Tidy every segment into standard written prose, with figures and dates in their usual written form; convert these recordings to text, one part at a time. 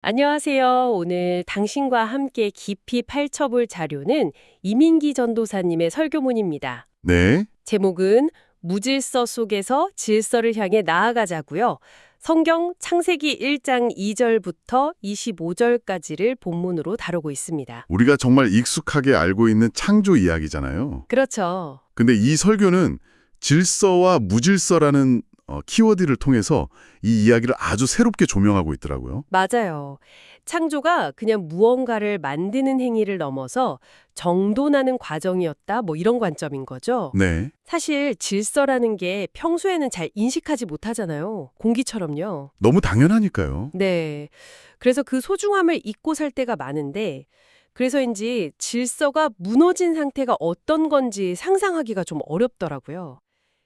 안녕하세요. 오늘 당신과 함께 깊이 파헤쳐볼 자료는 이민기 전도사님의 설교문입니다. 네, 제목은 무질서 속에서 질서를 향해 나아가자고요. 성경 창세기 1장 2절부터 25절까지를 본문으로 다루고 있습니다. 우리가 정말 익숙하게 알고 있는 창조 이야기잖아요. 그렇죠. 근데 이 설교는 질서와 무질서라는 키워드를 통해서 이 이야기를 아주 새롭게 조명하고 있더라고요. 맞아요. 창조가 그냥 무언가를 만드는 행위를 넘어서 정돈하는 과정이었다, 이런 관점인 거죠. 네, 사실 질서라는 게 평소에는 잘 인식하지 못하잖아요. 공기처럼요. 너무 당연하니까요. 네. 그래서 그 소중함을 잊고 살 때가 많은데, 그래서인지 질서가 무너진 상태가 어떤 건지 상상하기가 좀 어렵더라고요.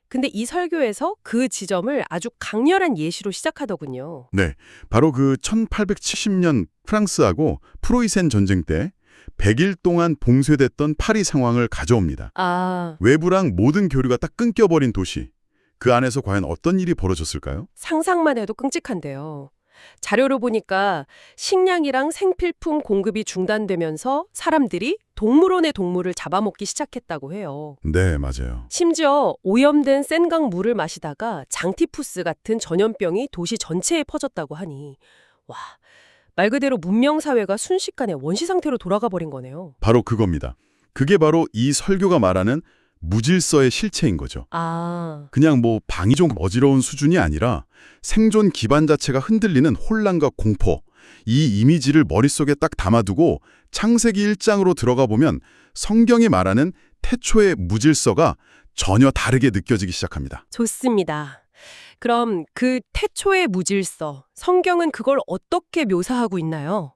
근데 이 설교에서 그 지점을 아주 강렬한 예시로 시작하더군요. 네, 바로 그 1870년 프랑스하고 프로이센 전쟁 때 100일 동안 봉쇄됐던 파리 상황을 가져옵니다. 아, 외부랑 모든 교류가 딱 끊겨버린 도시. 그 안에서 과연 어떤 일이 벌어졌을까요? 상상만 해도 끔찍한데요. 자료를 보니까 식량이랑 생필품 공급이 중단되면서 사람들이 동물원의 동물을 잡아먹기 시작했다고 해요. 네, 맞아요. 심지어 오염된 센강 물을 마시다가 장티푸스 같은 전염병이 도시 전체에 퍼졌다고 하니 와, 말 그대로 문명사회가 순식간에 원시 상태로 돌아가 버린 거네요. 바로 그겁니다. 그게 바로 이 설교가 말하는 무질서의 실체인 거죠. 아, 그냥 방이 좀 어지러운 수준이 아니라 생존 기반 자체가 흔들리는 혼란과 공포, 이 이미지를 머릿속에 딱 담아두고 창세기 1장으로 들어가 보면 성경이 말하는 태초의 무질서가 전혀 다르게 느껴지기 시작합니다. 좋습니다. 그럼 그 태초의 무질서, 성경은 그걸 어떻게 묘사하고 있나요?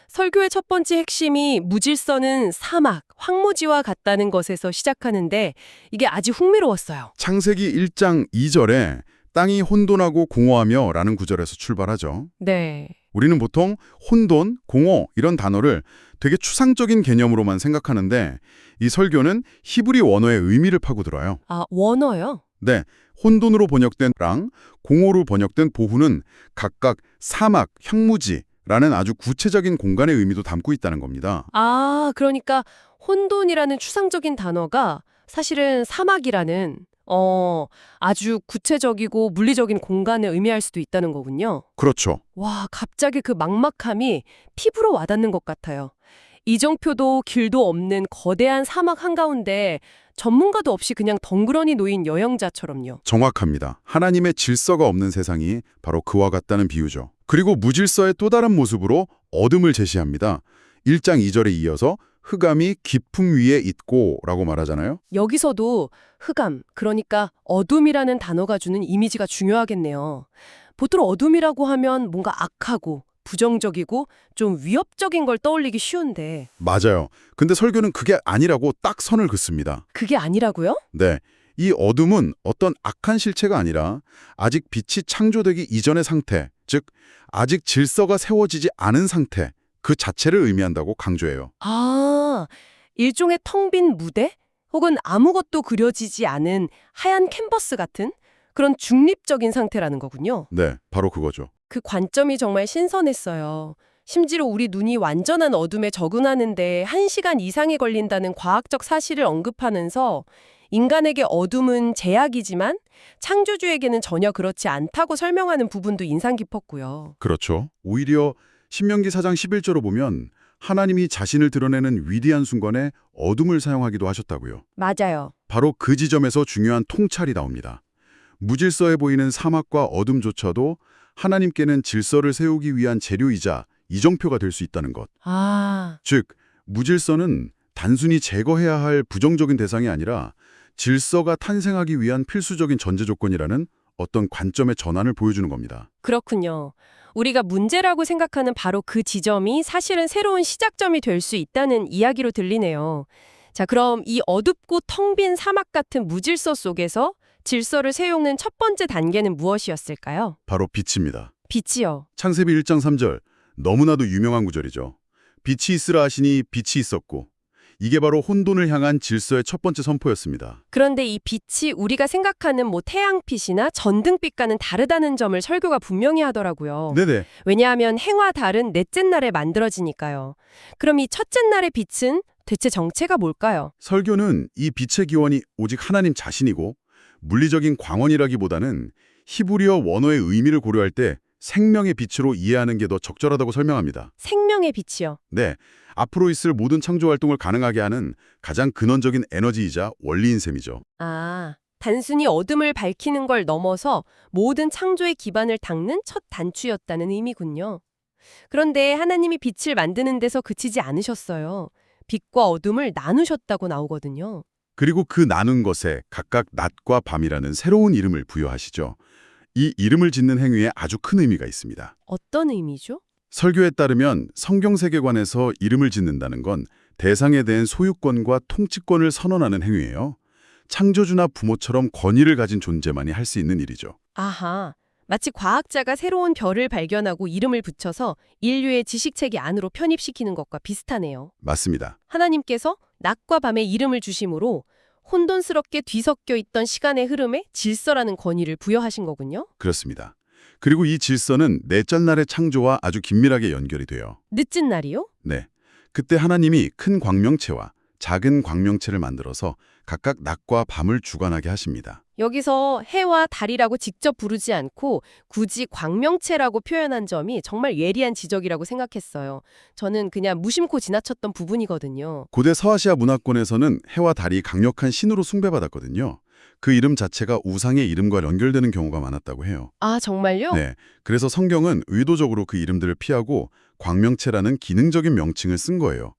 설교의 첫 번째 핵심이 무질서는 사막, 황무지와 같다는 것에서 시작하는데 이게 아주 흥미로웠어요. 창세기 1장 2절에 땅이 혼돈하고 공허하며 라는 구절에서 출발하죠. 네. 우리는 보통 혼돈, 공허 이런 단어를 되게 추상적인 개념으로만 생각하는데 이 설교는 히브리 원어의 의미를 파고들어요. 아, 원어요? 네, 혼돈으로 번역된 랑, 공허로 번역된 보후는 각각 사막, 향무지라는 아주 구체적인 공간의 의미도 담고 있다는 겁니다. 아, 그러니까 혼돈이라는 추상적인 단어가 사실은 사막이라는 아주 구체적이고 물리적인 공간을 의미할 수도 있다는 거군요. 그렇죠. 와, 갑자기 그 막막함이 피부로 와닿는 것 같아요. 이정표도 길도 없는 거대한 사막 한가운데 전문가도 없이 그냥 덩그러니 놓인 여행자처럼요. 정확합니다. 하나님의 질서가 없는 세상이 바로 그와 같다는 비유죠. 그리고 무질서의 또 다른 모습으로 어둠을 제시합니다. 1장 2절에 이어서 흑암이 깊음 위에 있고 라고 말하잖아요. 여기서도 흑암, 그러니까 어둠이라는 단어가 주는 이미지가 중요하겠네요. 보통 어둠이라고 하면 뭔가 악하고 부정적이고 좀 위협적인 걸 떠올리기 쉬운데 맞아요. 근데 설교는 그게 아니라고 딱 선을 긋습니다. 그게 아니라고요? 네. 이 어둠은 어떤 악한 실체가 아니라 아직 빛이 창조되기 이전의 상태, 즉 아직 질서가 세워지지 않은 상태, 그 자체를 의미한다고 강조해요. 아, 일종의 텅 빈 무대? 혹은 아무것도 그려지지 않은 하얀 캔버스 같은 그런 중립적인 상태라는 거군요. 네, 바로 그거죠. 그 관점이 정말 신선했어요. 심지어 우리 눈이 완전한 어둠에 적응하는데 1시간 이상이 걸린다는 과학적 사실을 언급하면서 인간에게 어둠은 제약이지만 창조주에게는 전혀 그렇지 않다고 설명하는 부분도 인상 깊었고요. 그렇죠. 오히려 신명기 4장 11절로 보면 하나님이 자신을 드러내는 위대한 순간에 어둠을 사용하기도 하셨다고요. 맞아요. 바로 그 지점에서 중요한 통찰이 나옵니다. 무질서해 보이는 사막과 어둠조차도 하나님께는 질서를 세우기 위한 재료이자 이정표가 될 수 있다는 것. 아, 즉, 무질서는 단순히 제거해야 할 부정적인 대상이 아니라 질서가 탄생하기 위한 필수적인 전제 조건이라는 어떤 관점의 전환을 보여주는 겁니다. 그렇군요. 우리가 문제라고 생각하는 바로 그 지점이 사실은 새로운 시작점이 될 수 있다는 이야기로 들리네요. 자, 그럼 이 어둡고 텅 빈 사막 같은 무질서 속에서 질서를 세우는 첫 번째 단계는 무엇이었을까요? 바로 빛입니다. 빛이요. 창세기 1장 3절, 너무나도 유명한 구절이죠. 빛이 있으라 하시니 빛이 있었고, 이게 바로 혼돈을 향한 질서의 첫 번째 선포였습니다. 그런데 이 빛이 우리가 생각하는 태양빛이나 전등빛과는 다르다는 점을 설교가 분명히 하더라고요. 네네. 왜냐하면 해와 달은 넷째 날에 만들어지니까요. 그럼 이 첫째 날의 빛은 대체 정체가 뭘까요? 설교는 이 빛의 기원이 오직 하나님 자신이고 물리적인 광원이라기보다는 히브리어 원어의 의미를 고려할 때 생명의 빛으로 이해하는 게 더 적절하다고 설명합니다. 생명의 빛이요. 네, 앞으로 있을 모든 창조 활동을 가능하게 하는 가장 근원적인 에너지이자 원리인 셈이죠. 아, 단순히 어둠을 밝히는 걸 넘어서 모든 창조의 기반을 닦는 첫 단추였다는 의미군요. 그런데 하나님이 빛을 만드는 데서 그치지 않으셨어요. 빛과 어둠을 나누셨다고 나오거든요. 그리고 그 나눈 것에 각각 낮과 밤이라는 새로운 이름을 부여하시죠. 이 이름을 짓는 행위에 아주 큰 의미가 있습니다. 어떤 의미죠? 설교에 따르면 성경 세계관에서 이름을 짓는다는 건 대상에 대한 소유권과 통치권을 선언하는 행위예요. 창조주나 부모처럼 권위를 가진 존재만이 할 수 있는 일이죠. 아하, 마치 과학자가 새로운 별을 발견하고 이름을 붙여서 인류의 지식체계 안으로 편입시키는 것과 비슷하네요. 맞습니다. 하나님께서 낮과 밤에 이름을 주심으로 혼돈스럽게 뒤섞여 있던 시간의 흐름에 질서라는 권위를 부여하신 거군요. 그렇습니다. 그리고 이 질서는 넷째 날의 창조와 아주 긴밀하게 연결이 돼요. 늦은 날이요? 네. 그때 하나님이 큰 광명체와 작은 광명체를 만들어서 각각 낮과 밤을 주관하게 하십니다. 여기서 해와 달이라고 직접 부르지 않고 굳이 광명체라고 표현한 점이 정말 예리한 지적이라고 생각했어요. 저는 그냥 무심코 지나쳤던 부분이거든요. 고대 서아시아 문화권에서는 해와 달이 강력한 신으로 숭배받았거든요. 그 이름 자체가 우상의 이름과 연결되는 경우가 많았다고 해요. 아, 정말요? 네, 그래서 성경은 의도적으로 그 이름들을 피하고 광명체라는 기능적인 명칭을 쓴 거예요.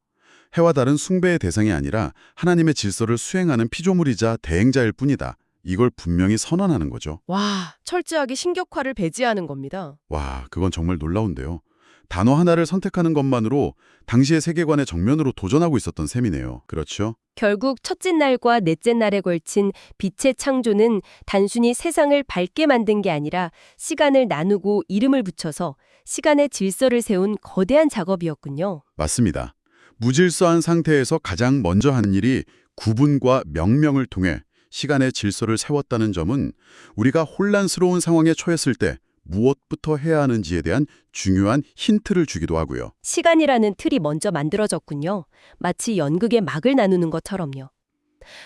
해와 달은 숭배의 대상이 아니라 하나님의 질서를 수행하는 피조물이자 대행자일 뿐이다. 이걸 분명히 선언하는 거죠. 와, 철저하게 신격화를 배제하는 겁니다. 와, 그건 정말 놀라운데요. 단어 하나를 선택하는 것만으로 당시의 세계관의 정면으로 도전하고 있었던 셈이네요. 그렇죠? 결국 첫째 날과 넷째 날에 걸친 빛의 창조는 단순히 세상을 밝게 만든 게 아니라 시간을 나누고 이름을 붙여서 시간의 질서를 세운 거대한 작업이었군요. 맞습니다. 무질서한 상태에서 가장 먼저 하는 일이 구분과 명명을 통해 시간의 질서를 세웠다는 점은 우리가 혼란스러운 상황에 처했을 때 무엇부터 해야 하는지에 대한 중요한 힌트를 주기도 하고요. 시간이라는 틀이 먼저 만들어졌군요. 마치 연극의 막을 나누는 것처럼요.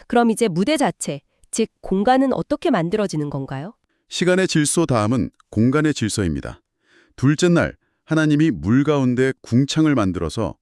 그럼 이제 무대 자체, 즉 공간은 어떻게 만들어지는 건가요? 시간의 질서 다음은 공간의 질서입니다. 둘째 날 하나님이 물 가운데 궁창을 만들어서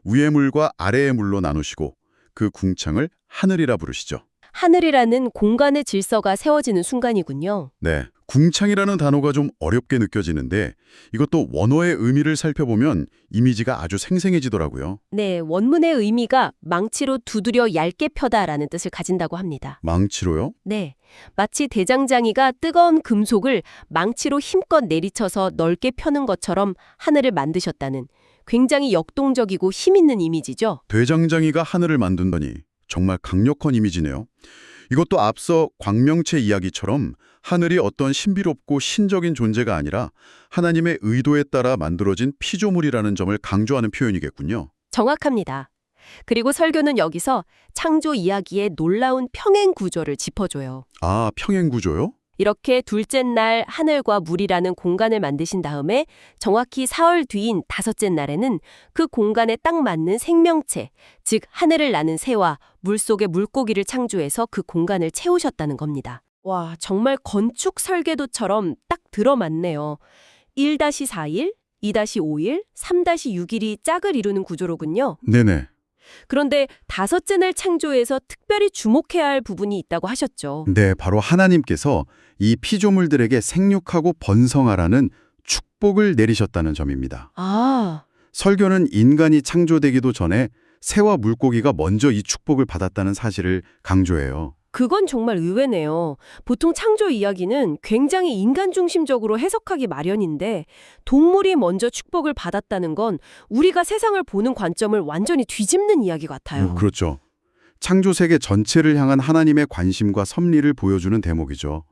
위의 물과 아래의 물로 나누시고 그 궁창을 하늘이라 부르시죠. 하늘이라는 공간의 질서가 세워지는 순간이군요. 네, 궁창이라는 단어가 좀 어렵게 느껴지는데 이것도 원어의 의미를 살펴보면 이미지가 아주 생생해지더라고요. 네, 원문의 의미가 망치로 두드려 얇게 펴다라는 뜻을 가진다고 합니다. 망치로요? 네, 마치 대장장이가 뜨거운 금속을 망치로 힘껏 내리쳐서 넓게 펴는 것처럼 하늘을 만드셨다는 굉장히 역동적이고 힘있는 이미지죠. 대장장이가 하늘을 만든다니 정말 강력한 이미지네요. 이것도 앞서 광명체 이야기처럼 하늘이 어떤 신비롭고 신적인 존재가 아니라 하나님의 의도에 따라 만들어진 피조물이라는 점을 강조하는 표현이겠군요. 정확합니다. 그리고 설교는 여기서 창조 이야기의 놀라운 평행 구조를 짚어줘요. 아, 평행 구조요? 이렇게 둘째 날 하늘과 물이라는 공간을 만드신 다음에 정확히 사흘 뒤인 다섯째 날에는 그 공간에 딱 맞는 생명체, 즉 하늘을 나는 새와 물속의 물고기를 창조해서 그 공간을 채우셨다는 겁니다. 와, 정말 건축 설계도처럼 딱 들어맞네요. 1-4일, 2-5일, 3-6일이 짝을 이루는 구조로군요. 네네. 그런데 다섯째 날 창조에서 특별히 주목해야 할 부분이 있다고 하셨죠. 네, 바로 하나님께서 이 피조물들에게 생육하고 번성하라는 축복을 내리셨다는 점입니다. 아, 설교는 인간이 창조되기도 전에 새와 물고기가 먼저 이 축복을 받았다는 사실을 강조해요. 그건 정말 의외네요. 보통 창조 이야기는 굉장히 인간 중심적으로 해석하기 마련인데 동물이 먼저 축복을 받았다는 건 우리가 세상을 보는 관점을 완전히 뒤집는 이야기 같아요. 그렇죠. 창조 세계 전체를 향한 하나님의 관심과 섭리를 보여주는 대목이죠.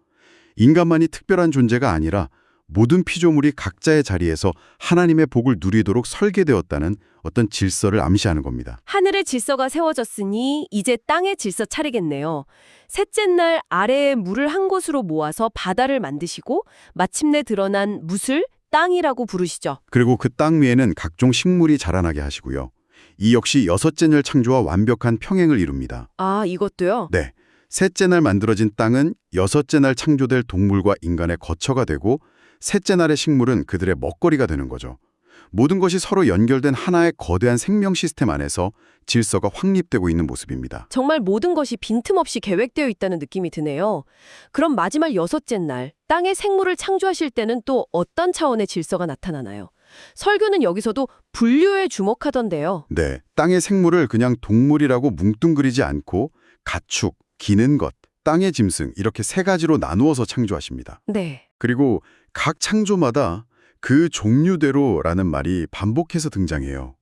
인간만이 특별한 존재가 아니라 모든 피조물이 각자의 자리에서 하나님의 복을 누리도록 설계되었다는 어떤 질서를 암시하는 겁니다. 하늘의 질서가 세워졌으니 이제 땅의 질서 차리겠네요. 셋째 날 아래의 물을 한 곳으로 모아서 바다를 만드시고 마침내 드러난 뭇을 땅이라고 부르시죠. 그리고 그 땅 위에는 각종 식물이 자라나게 하시고요. 이 역시 여섯째 날 창조와 완벽한 평행을 이룹니다. 아, 이것도요? 네, 셋째 날 만들어진 땅은 여섯째 날 창조될 동물과 인간의 거처가 되고 셋째 날의 식물은 그들의 먹거리가 되는 거죠. 모든 것이 서로 연결된 하나의 거대한 생명 시스템 안에서 질서가 확립되고 있는 모습입니다. 정말 모든 것이 빈틈없이 계획되어 있다는 느낌이 드네요. 그럼 마지막 여섯째 날, 땅의 생물을 창조하실 때는 또 어떤 차원의 질서가 나타나나요? 설교는 여기서도 분류에 주목하던데요. 네, 땅의 생물을 그냥 동물이라고 뭉뚱그리지 않고 가축, 기는 것, 땅의 짐승 이렇게 세 가지로 나누어서 창조하십니다. 네. 그리고 각 창조마다 그 종류대로라는 말이 반복해서 등장해요.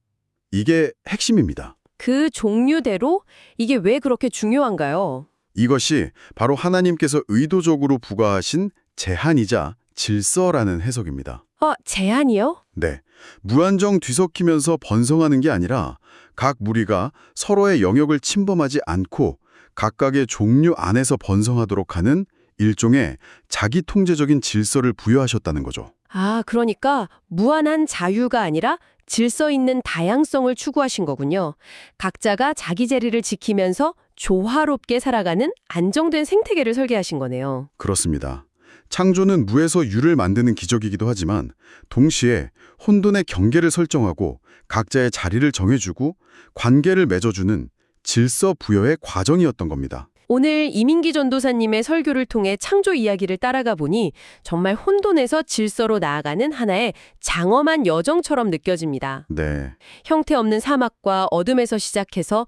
이게 핵심입니다. 그 종류대로 이게 왜 그렇게 중요한가요? 이것이 바로 하나님께서 의도적으로 부과하신 제한이자 질서라는 해석입니다. 제한이요? 네, 무한정 뒤섞이면서 번성하는 게 아니라 각 무리가 서로의 영역을 침범하지 않고 각각의 종류 안에서 번성하도록 하는 일종의 자기 통제적인 질서를 부여하셨다는 거죠. 아, 그러니까 무한한 자유가 아니라 질서 있는 다양성을 추구하신 거군요. 각자가 자기 자리를 지키면서 조화롭게 살아가는 안정된 생태계를 설계하신 거네요. 그렇습니다. 창조는 무에서 유를 만드는 기적이기도 하지만 동시에 혼돈의 경계를 설정하고 각자의 자리를 정해주고 관계를 맺어주는 질서 부여의 과정이었던 겁니다. 오늘 이민기 전도사님의 설교를 통해 창조 이야기를 따라가 보니 정말 혼돈에서 질서로 나아가는 하나의 장엄한 여정처럼 느껴집니다. 네, 형태 없는 사막과 어둠에서 시작해서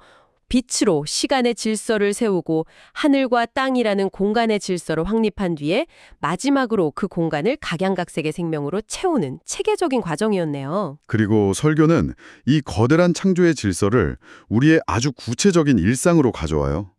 빛으로 시간의 질서를 세우고 하늘과 땅이라는 공간의 질서를 확립한 뒤에 마지막으로 그 공간을 각양각색의 생명으로 채우는 체계적인 과정이었네요. 그리고 설교는 이 거대한 창조의 질서를 우리의 아주 구체적인 일상으로 가져와요.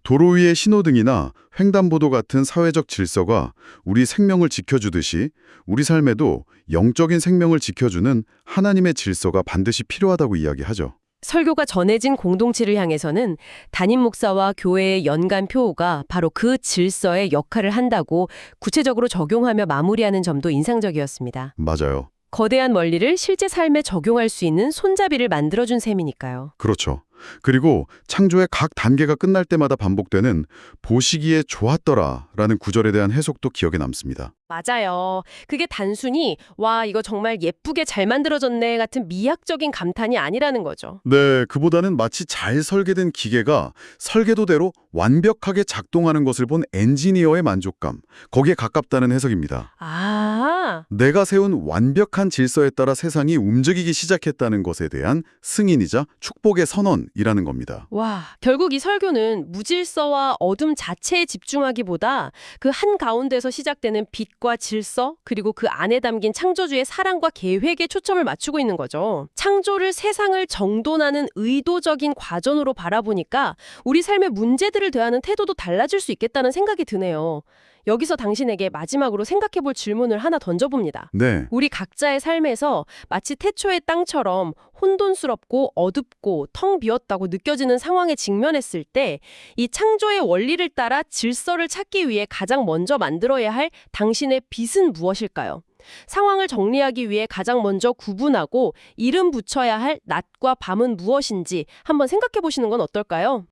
도로 위의 신호등이나 횡단보도 같은 사회적 질서가 우리 생명을 지켜주듯이 우리 삶에도 영적인 생명을 지켜주는 하나님의 질서가 반드시 필요하다고 이야기하죠. 설교가 전해진 공동체를 향해서는 담임 목사와 교회의 연간 표어가 바로 그 질서의 역할을 한다고 구체적으로 적용하며 마무리하는 점도 인상적이었습니다. 맞아요. 거대한 원리를 실제 삶에 적용할 수 있는 손잡이를 만들어준 셈이니까요. 그렇죠. 그리고 창조의 각 단계가 끝날 때마다 반복되는 보시기에 좋았더라라는 구절에 대한 해석도 기억에 남습니다. 맞아요. 그게 단순히 와 이거 정말 예쁘게 잘 만들어졌네 같은 미학적인 감탄이 아니라는 거죠. 네, 그보다는 마치 잘 설계된 기계가 설계도대로 완벽하게 작동하는 것을 본 엔지니어의 만족감, 거기에 가깝다는 해석입니다. 아, 내가 세운 완벽한 질서에 따라 세상이 움직이기 시작했다는 것에 대한 승인이자 축복의 선언이라는 겁니다. 와, 결국 이 설교는 무질서와 어둠 자체에 집중하기보다 그 한가운데서 시작되는 빛과 질서, 그리고 그 안에 담긴 창조주의 사랑과 계획에 초점을 맞추고 있는 거죠. 창조를 세상을 정돈하는 의도적인 과정으로 바라보니까 우리 삶의 문제들을 대하는 태도도 달라질 수 있겠다는 생각이 드네요. 여기서 당신에게 마지막으로 생각해볼 질문을 하나 던져봅니다. 네, 우리 각자의 삶에서 마치 태초의 땅처럼 혼돈스럽고 어둡고 텅 비었다고 느껴지는 상황에 직면했을 때 이 창조의 원리를 따라 질서를 찾기 위해 가장 먼저 만들어야 할 당신의 빛은 무엇일까요? 상황을 정리하기 위해 가장 먼저 구분하고 이름 붙여야 할 낮과 밤은 무엇인지 한번 생각해 보시는 건 어떨까요?